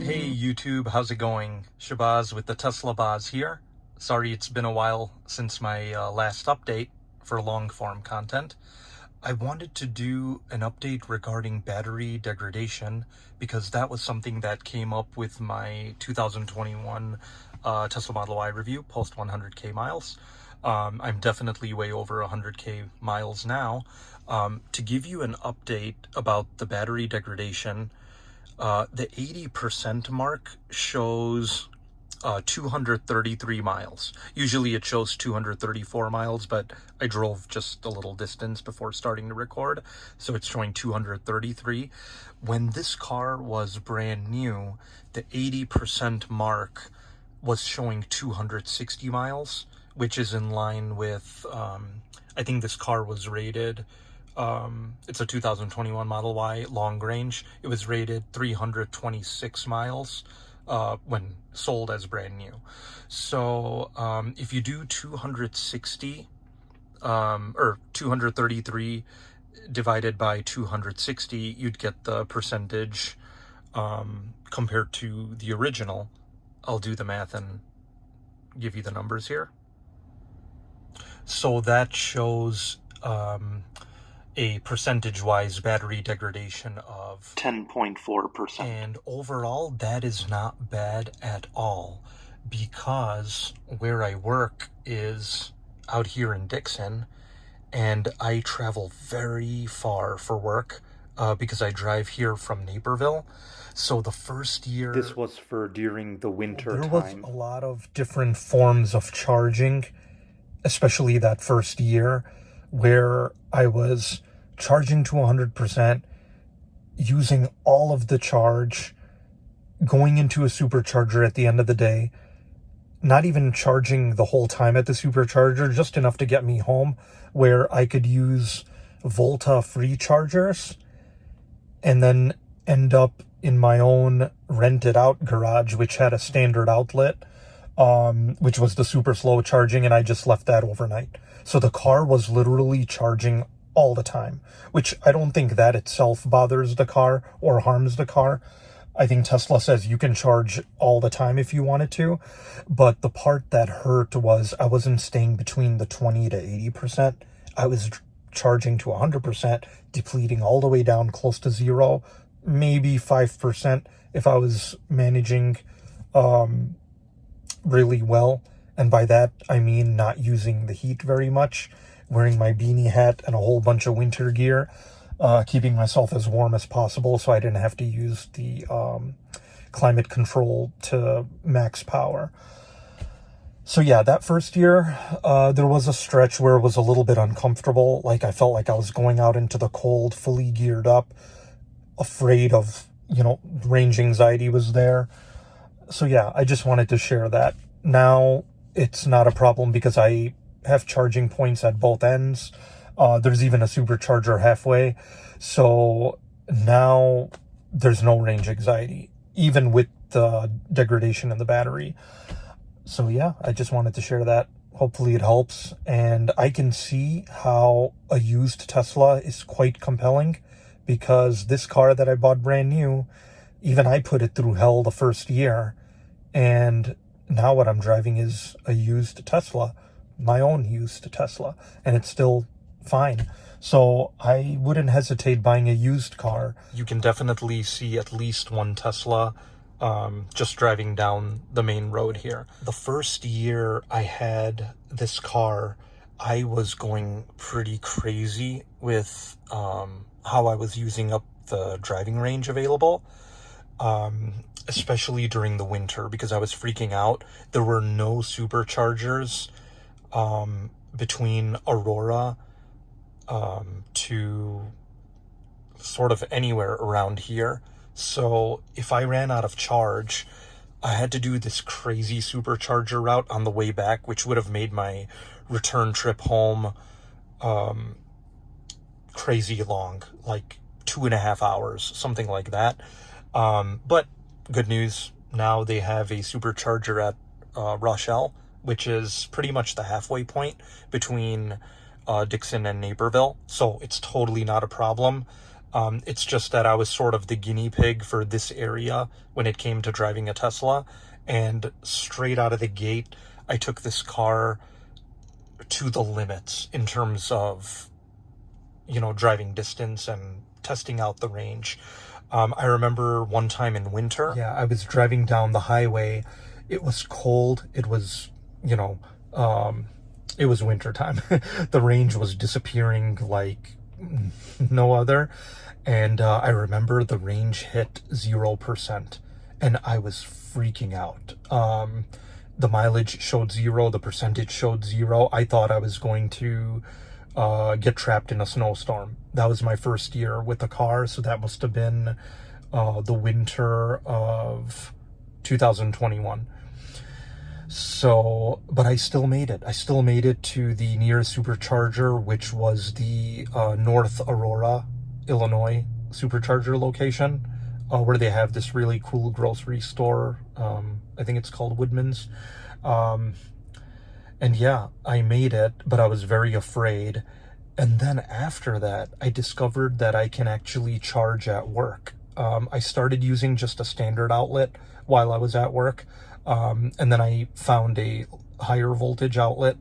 Hey YouTube, how's it going? Shabazz with the Tesla Boz here. Sorry it's been a while since my last update for long form content. I wanted to do an update regarding battery degradation because that was something that came up with my 2021 Tesla Model Y review, post 100k miles. I'm definitely way over 100k miles now. To give you an update about the battery degradation, the 80% mark shows 233 miles. Usually it shows 234 miles, but I drove just a little distance before starting to record, so it's showing 233. When this car was brand new, the 80% mark was showing 260 miles, which is in line with, I think this car was rated, it's a 2021 Model Y long range. It was rated 326 miles when sold as brand new. So if you do 260 or 233 divided by 260, you'd get the percentage compared to the original. I'll do the math and give you the numbers here. So that shows a percentage-wise battery degradation of 10.4%. And overall, that is not bad at all, because where I work is out here in Dixon, and I travel very far for work because I drive here from Naperville. So the first year... This was for during the winter time. There was a lot of different forms of charging, especially that first year, where I was charging to 100%, using all of the charge, going into a supercharger at the end of the day, not even charging the whole time at the supercharger, just enough to get me home, where I could use Volta free chargers and then end up in my own rented out garage, which had a standard outlet, which was the super slow charging, and I just left that overnight. So the car was literally charging all the time, which I don't think that itself bothers the car or harms the car. I think Tesla says you can charge all the time if you wanted to, but the part that hurt was I wasn't staying between the 20 to 80%. I was charging to 100%, depleting all the way down close to zero, maybe 5% if I was managing really well. And by that, I mean not using the heat very much, wearing my beanie hat and a whole bunch of winter gear, keeping myself as warm as possible so I didn't have to use the climate control to max power. So yeah, that first year, there was a stretch where it was a little bit uncomfortable. Like I felt like I was going out into the cold, fully geared up, afraid of, range anxiety was there. So yeah, I just wanted to share that. Now it's not a problem because I have charging points at both ends. There's even a supercharger halfway. So now there's no range anxiety, even with the degradation in the battery. So yeah, I just wanted to share that. Hopefully it helps. And I can see how a used Tesla is quite compelling, because this car that I bought brand new, even I put it through hell the first year. And now what I'm driving is a used Tesla, my own used Tesla, and it's still fine. So I wouldn't hesitate buying a used car. You can definitely see at least one Tesla just driving down the main road here. The first year I had this car, I was going pretty crazy with how I was using up the driving range available. Especially during the winter, because I was freaking out. There were no superchargers between Aurora to sort of anywhere around here. So if I ran out of charge, I had to do this crazy supercharger route on the way back, which would have made my return trip home crazy long, like 2.5 hours, something like that. But good news, now they have a supercharger at Rochelle, which is pretty much the halfway point between Dixon and Naperville, so it's totally not a problem. It's just that I was sort of the guinea pig for this area when it came to driving a Tesla. And straight out of the gate, I took this car to the limits in terms of, driving distance and testing out the range. I remember one time in winter, I was driving down the highway. It was cold. It was, it was winter time. The range was disappearing like no other. And I remember the range hit 0%, and I was freaking out. The mileage showed 0, the percentage showed 0. I thought I was going to get trapped in a snowstorm. That was my first year with the car, so that must have been the winter of 2021. So, but I still made it. I still made it to the nearest supercharger, which was the North Aurora, Illinois supercharger location, where they have this really cool grocery store. I think it's called Woodman's. And yeah, I made it, but I was very afraid. And then after that, I discovered that I can actually charge at work. I started using just a standard outlet while I was at work. And then I found a higher voltage outlet.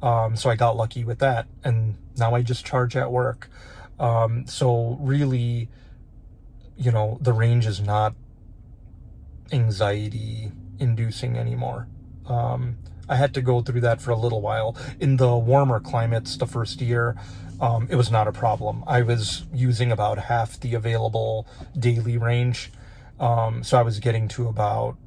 So I got lucky with that. And now I just charge at work. So really, the range is not anxiety inducing anymore. I had to go through that for a little while. In the warmer climates the first year, it was not a problem. I was using about half the available daily range. So I was getting to about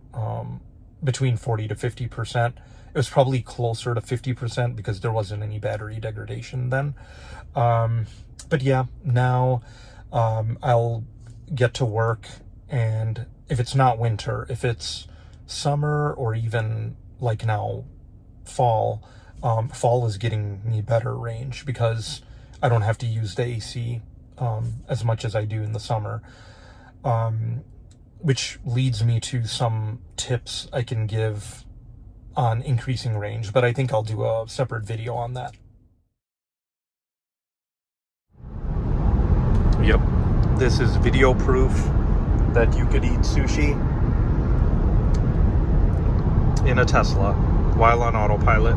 between 40 to 50%. It was probably closer to 50% because there wasn't any battery degradation then. But yeah, now I'll get to work, and if it's not winter, if it's summer or even like now fall, fall is getting me better range because I don't have to use the AC as much as I do in the summer, which leads me to some tips I can give on increasing range, but I think I'll do a separate video on that. Yep, this is video proof that you could eat sushi in a Tesla while on autopilot.